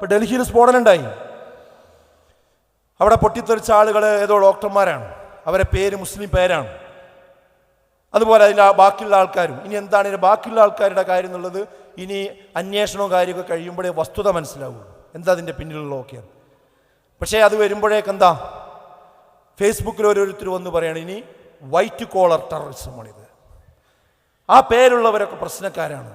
ഇപ്പോൾ ഡൽഹിയിൽ സ്ഫോടനം ഉണ്ടായി. അവിടെ പൊട്ടിത്തെറിച്ച ആളുകൾ ഏതോ ഡോക്ടർമാരാണ്, അവരെ പേര് മുസ്ലിം പേരാണ്. അതുപോലെ അതിൻ്റെ ബാക്കിയുള്ള ആൾക്കാരും. ഇനി എന്താണ് ഇതിൻ്റെ ബാക്കിയുള്ള ആൾക്കാരുടെ കാര്യം എന്നുള്ളത് ഇനി അന്വേഷണവും കാര്യമൊക്കെ കഴിയുമ്പോഴേ വസ്തുത മനസ്സിലാവുള്ളൂ, എന്താ അതിൻ്റെ പിന്നിലുള്ളതൊക്കെയാണ്. പക്ഷേ അത് വരുമ്പോഴേക്കെന്താ ഫേസ്ബുക്കിൽ ഓരോരുത്തർ വന്ന് പറയുകയാണ് ഇനി വൈറ്റ് കോളർ ടെററിസമാണിത്, ആ പേരുള്ളവരൊക്കെ പ്രശ്നക്കാരാണ്.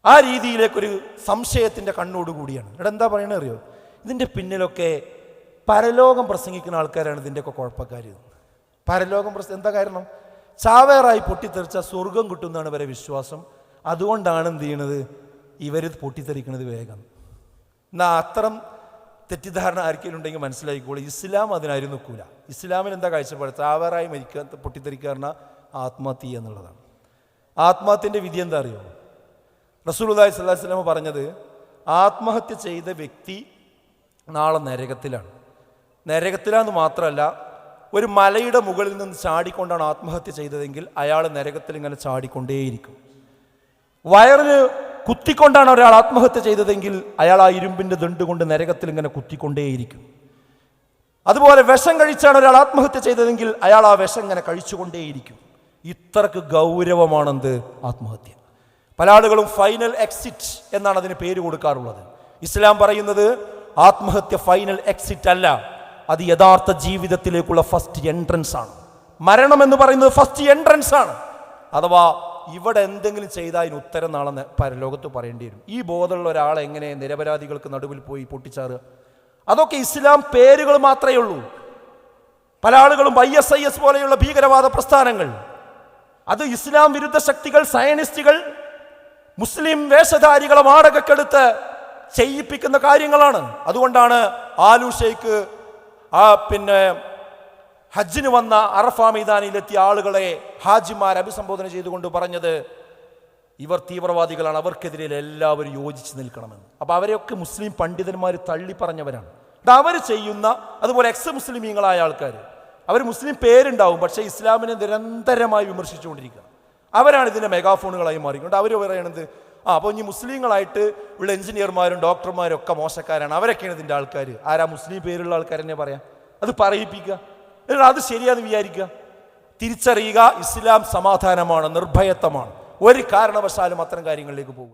ആ രീതിയിലേക്കൊരു സംശയത്തിൻ്റെ കണ്ണോടുകൂടിയാണ്. ഇവിടെ എന്താ പറയണത് അറിയോ, ഇതിൻ്റെ പിന്നിലൊക്കെ പരലോകം പ്രസംഗിക്കുന്ന ആൾക്കാരാണ് ഇതിൻ്റെയൊക്കെ കുഴപ്പക്കാർ. പരലോകം എന്താ കാരണം? ചാവേറായി പൊട്ടിത്തെറിച്ച സ്വർഗം കിട്ടുന്നതാണ് ഇവരെ വിശ്വാസം. അതുകൊണ്ടാണ് എന്ത് ചെയ്യണത്, ഇവർ പൊട്ടിത്തെറിക്കുന്നത് വേഗം. എന്നാൽ അത്തരം തെറ്റിദ്ധാരണ ആർക്കെങ്കിലും ഉണ്ടെങ്കിൽ മനസ്സിലാക്കിക്കോളൂ, ഇസ്ലാം അതിനാരും നിൽക്കൂല. ഇസ്ലാമിൽ എന്താ കാഴ്ചപ്പാട്? ചാവേറായി മരിക്കുക, പൊട്ടിത്തെറിക്കാരന ആത്മഹത്യ എന്നുള്ളതാണ്. ആത്മഹത്യൻ്റെ വിധി എന്താ അറിയോ? റസൂലുള്ളാഹി സ്വല്ലല്ലാഹു അലൈഹി വസല്ലം പറഞ്ഞത്, ആത്മഹത്യ ചെയ്ത വ്യക്തി നാളെ നരകത്തിലാണ്. നരകത്തിലാന്ന് മാത്രമല്ല, ഒരു മലയുടെ മുകളിൽ നിന്ന് ചാടിക്കൊണ്ടാണ് ആത്മഹത്യ ചെയ്തതെങ്കിൽ അയാൾ നരകത്തിൽ ഇങ്ങനെ ചാടിക്കൊണ്ടേയിരിക്കും. വയറിന് കുത്തിക്കൊണ്ടാണ് ഒരാൾ ആത്മഹത്യ ചെയ്തതെങ്കിൽ അയാൾ ആ ഇരുമ്പിൻ്റെ ദണ്ട് കൊണ്ട് നരകത്തിൽ ഇങ്ങനെ കുത്തിക്കൊണ്ടേയിരിക്കും. അതുപോലെ വിഷം കഴിച്ചാണ് ഒരാൾ ആത്മഹത്യ ചെയ്തതെങ്കിൽ അയാൾ ആ വിഷം ഇങ്ങനെ കഴിച്ചുകൊണ്ടേയിരിക്കും. ഇത്രക്ക് ഗൗരവമാണെന്ത് ആത്മഹത്യ. പല ആളുകളും ഫൈനൽ എക്സിറ്റ് എന്നാണ് അതിന് പേര് കൊടുക്കാറുള്ളത്. ഇസ്ലാം പറയുന്നത് ആത്മഹത്യ ഫൈനൽ എക്സിറ്റ് അല്ല, അത് യഥാർത്ഥ ജീവിതത്തിലേക്കുള്ള ഫസ്റ്റ് എൻട്രൻസ് ആണ്. മരണം എന്ന് പറയുന്നത് ഫസ്റ്റ് എൻട്രൻസ് ആണ്. അഥവാ ഇവിടെ എന്തെങ്കിലും ചെയ്താൽ അതിന് ഉത്തരം നാളെ പരലോകത്ത് പറയേണ്ടി വരും. ഈ ബോധമുള്ള ഒരാളെ എങ്ങനെ നിരപരാധികൾക്ക് നടുവിൽ പോയി പൊട്ടിച്ചാറുക? അതൊക്കെ ഇസ്ലാം പേരുകൾ മാത്രമേ ഉള്ളൂ. പല ആളുകളും ISIS പോലെയുള്ള ഭീകരവാദ പ്രസ്ഥാനങ്ങൾ, അത് ഇസ്ലാം വിരുദ്ധ ശക്തികൾ, സയനിസ്റ്റുകൾ മുസ്ലിം വേഷധാരികളെ വാടകക്കെടുത്ത് ചെയ്യിപ്പിക്കുന്ന കാര്യങ്ങളാണ്. അതുകൊണ്ടാണ് ആലു ഷെയ്ഖ് ഹജ്ജിന് വന്ന അറഫ മൈതാനിയിലെത്തിയ ആളുകളെ ഹാജിമാർ അഭിസംബോധന ചെയ്തുകൊണ്ട് പറഞ്ഞത് ഇവർ തീവ്രവാദികളാണ്, അവർക്കെതിരെ എല്ലാവരും യോജിച്ച് നിൽക്കണമെന്ന്. അപ്പോൾ അവരെയൊക്കെ മുസ്ലിം പണ്ഡിതന്മാർ തള്ളി പറഞ്ഞവരാണ്. അവർ ചെയ്യുന്ന അതുപോലെ മുസ്ലിമീങ്ങളായ ആൾക്കാർ, അവർ മുസ്ലിം പേരുണ്ടാവും, പക്ഷേ ഇസ്ലാമിനെ നിരന്തരമായി വിമർശിച്ചുകൊണ്ടിരിക്കുക. അവരാണ് ഇതിൻ്റെ മെഗാഫോണുകളായി മാറിക്കൊണ്ട് അവർ പറയണത് അപ്പോൾ ഇനി മുസ്ലിങ്ങളായിട്ട് ഉള്ള എഞ്ചിനീയർമാരും ഡോക്ടർമാരും ഒക്കെ മോശക്കാരാണ്, അവരൊക്കെയാണ് ഇതിൻ്റെ ആൾക്കാർ. ആരാ മുസ്ലിം പേരുള്ള ആൾക്കാരെന്നെ പറയാം, അത് പറയിപ്പിക്കുക, അത് ശരിയാന്ന് വിചാരിക്കുക. തിരിച്ചറിയുക, ഇസ്ലാം സമാധാനമാണ്, നിർഭയത്വമാണ്. ഒരു കാരണവശാലും അത്തരം കാര്യങ്ങളിലേക്ക് പോകും.